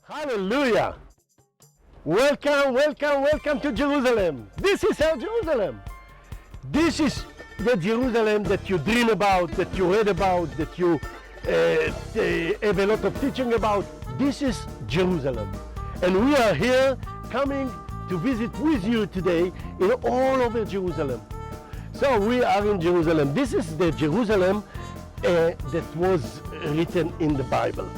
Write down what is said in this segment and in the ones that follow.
Hallelujah! Welcome, welcome, welcome to Jerusalem. This is our Jerusalem. This is the Jerusalem that you dream about, that you read about, that you have a lot of teaching about. This is Jerusalem. And we are here coming to visit with you today in all over Jerusalem. So we are in Jerusalem. This is the Jerusalem that was written in the Bible.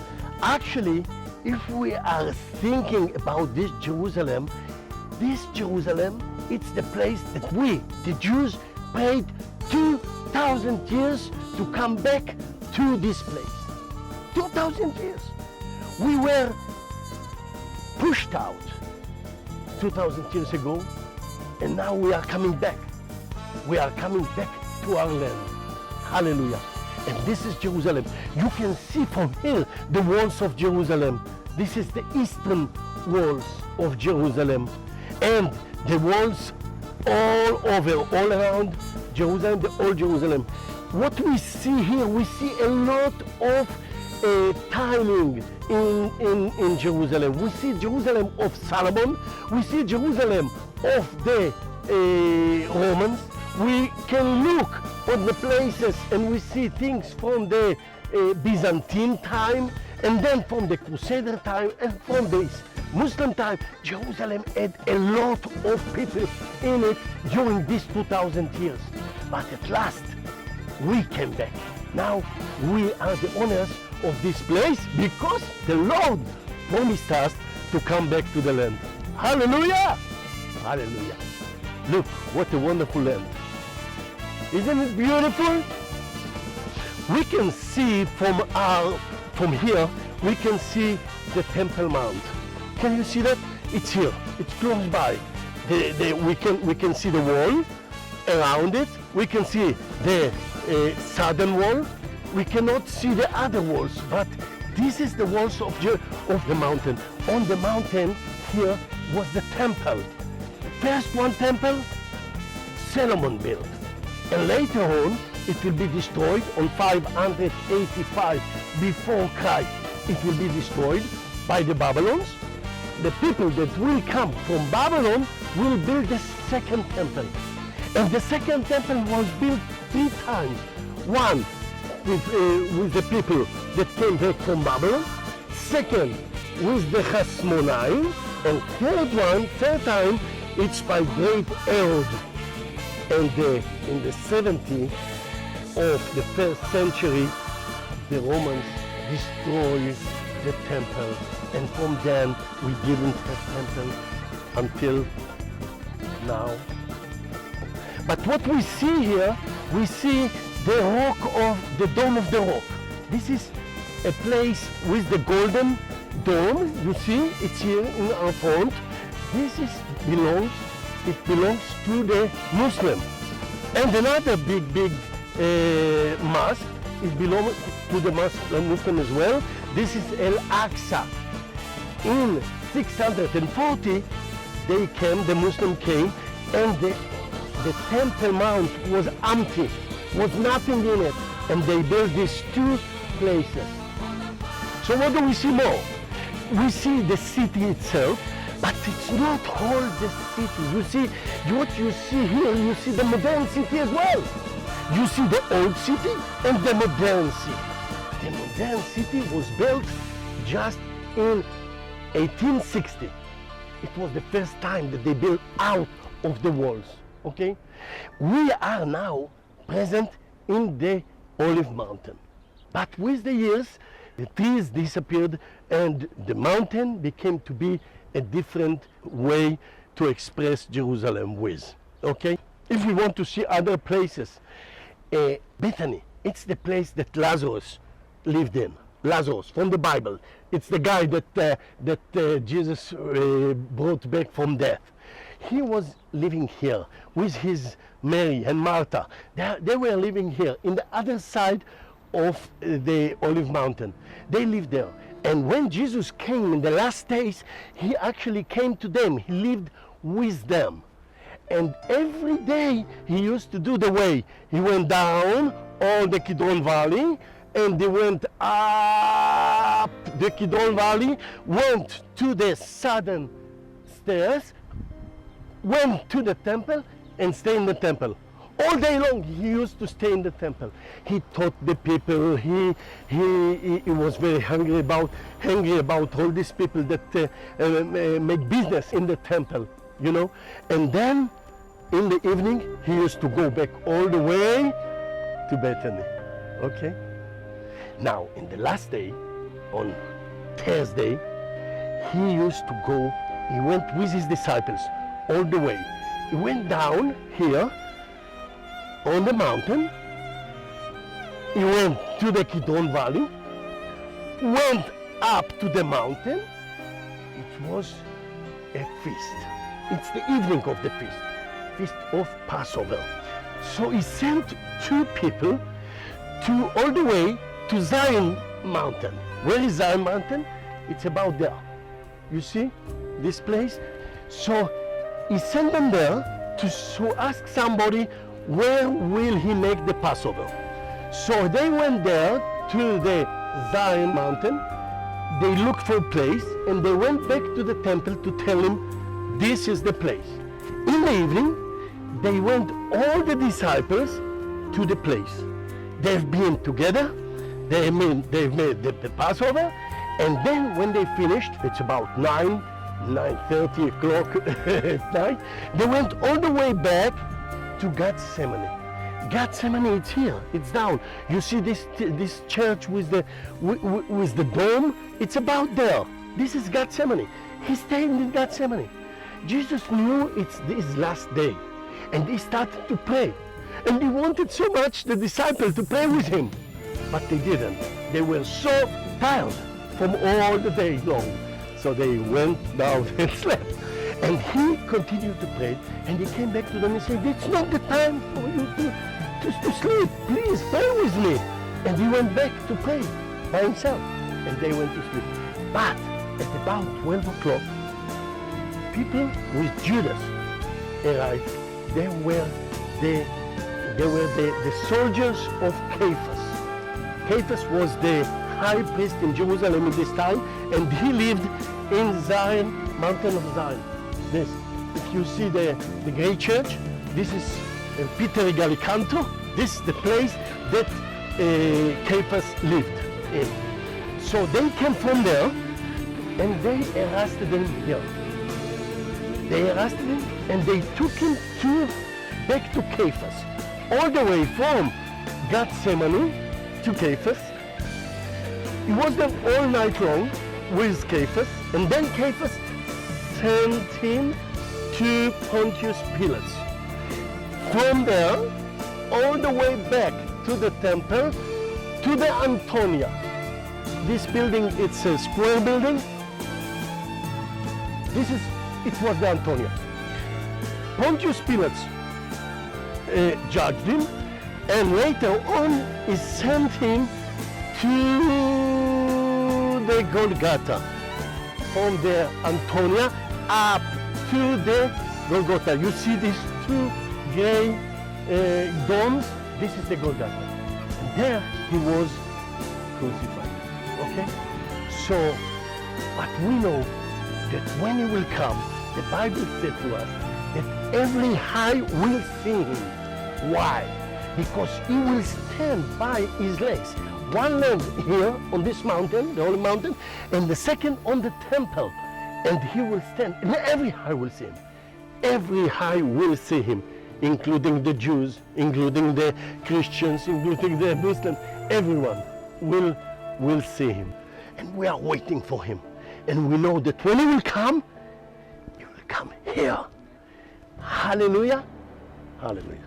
Actually, if we are thinking about this Jerusalem, it's the place that we, the Jews, prayed 2,000 years to come back to this place. 2,000 years. We were pushed out 2,000 years ago, and now we are coming back. We are coming back to our land. Hallelujah. And this is Jerusalem. You can see from here the walls of Jerusalem. This is the eastern walls of Jerusalem. And the walls all over, all around Jerusalem, the old Jerusalem. What we see here, we see a lot of timing in Jerusalem. We see Jerusalem of Solomon. We see Jerusalem of the Romans. We can look on the places and we see things from the Byzantine time, and then from the Crusader time, and from the Muslim time. Jerusalem had a lot of people in it during these 2,000 years. But at last, we came back. Now we are the owners of this place because the Lord promised us to come back to the land. Hallelujah! Hallelujah. Look, what a wonderful land. Isn't it beautiful? We can see from here, we can see the Temple Mount. Can you see that? It's here. It's close by. We can see the wall around it. We can see the southern wall. We cannot see the other walls, but this is the walls of the mountain. On the mountain here was the temple. First one temple, Solomon built. And later on, it will be destroyed on 585 before Christ. It will be destroyed by the Babylons. The people that will come from Babylon will build the second temple. And the second temple was built 3 times. One with the people that came back from Babylon. Second with the Hasmonaim. And third time, it's by great Herod. And in the 70s of the 1st century, the Romans destroyed the temple. And from then, we didn't have temple until now. But what we see here, we see the rock of the Dome of the Rock. This is a place with the golden dome. You see, it's here in our front. This belongs to the Muslim. And another big mosque, it belongs to the Muslim as well. This is Al-Aqsa. In 640, the Muslim came, and the Temple Mount was empty, was nothing in it, and they built these 2 places. So what do we see more? We see the city itself, but it's not all the city. You see, what you see here, you see the modern city as well. You see the old city and the modern city. The modern city was built just in 1860. It was the first time that they built out of the walls, okay? We are now present in the Olive Mountain. But with the years, the trees disappeared and the mountain became to be a different way to express Jerusalem with, okay? If we want to see other places, Bethany, it's the place that Lazarus lived in. Lazarus from the Bible. It's the guy that Jesus brought back from death. He was living here with his Mary and Martha. They were living here in the other side of the Olive Mountain. They lived there. And when Jesus came in the last days, he actually came to them. He lived with them. And every day he used to do the way. He went down all the Kidron Valley, and they went up the Kidron Valley, went to the southern stairs, went to the temple, and stayed in the temple. All day long he used to stay in the temple. He taught the people. He was very angry about all these people that make business in the temple, you know. And then in the evening he used to go back all the way to Bethany. Okay. Now in the last day, on Thursday, he used to go. He went with his disciples all the way. He went down here on the mountain. He went to the Kidron Valley, went up to the mountain. It was a feast. It's the evening of the feast of Passover. So he sent two people all the way to Zion Mountain. Where is Zion Mountain? It's about there. You see this place? So he sent them there to ask somebody, where will he make the Passover? So they went there to the Zion Mountain. They looked for a place and they went back to the temple to tell him, this is the place. In the evening, they went, all the disciples, to the place. They've been together, they've made the Passover, and then when they finished, it's about 9:30 o'clock at night, they went all the way back to Gethsemane. Gethsemane, it's here, it's down. You see this church with the dome? It's about there. This is Gethsemane. He stayed in Gethsemane. Jesus knew it's his last day, and he started to pray. And he wanted so much the disciples to pray with him, but they didn't. They were so tired from all the day long. So they went down and slept. And he continued to pray, and he came back to them and said, it's not the time for you to sleep. Please pray with me. And he went back to pray by himself, and they went to sleep. But at about 12 o'clock, people with Judas arrived. They were the soldiers of Caiaphas. Caiaphas was the high priest in Jerusalem at this time, and he lived in Zion, Mountain of Zion. This, if you see the great church, this is Peter Gallicanto. This is the place that Caiaphas lived in. So they came from there, and they arrested him here. They arrested him, and they took him back to Caiaphas, all the way from Gethsemane to Caiaphas. He was there all night long with Caiaphas, and then Caiaphas sent him to Pontius Pilate. From there, all the way back to the temple, to the Antonia. This building, it's a square building. It was the Antonia. Pontius Pilate judged him, and later on he sent him to the Golgotha, from the Antonia up to the Golgotha. You see these two gray domes? This is the Golgotha. And there he was crucified. Okay? So, but we know that when he will come, the Bible said to us that every eye will see him. Why? Because he will stand by his legs. One leg here on this mountain, the holy mountain, and the second on the temple. And he will stand, and every eye will see him. Every eye will see him, including the Jews, including the Christians, including the Muslims. Everyone will see him. And we are waiting for him. And we know that when he will come here. Hallelujah. Hallelujah.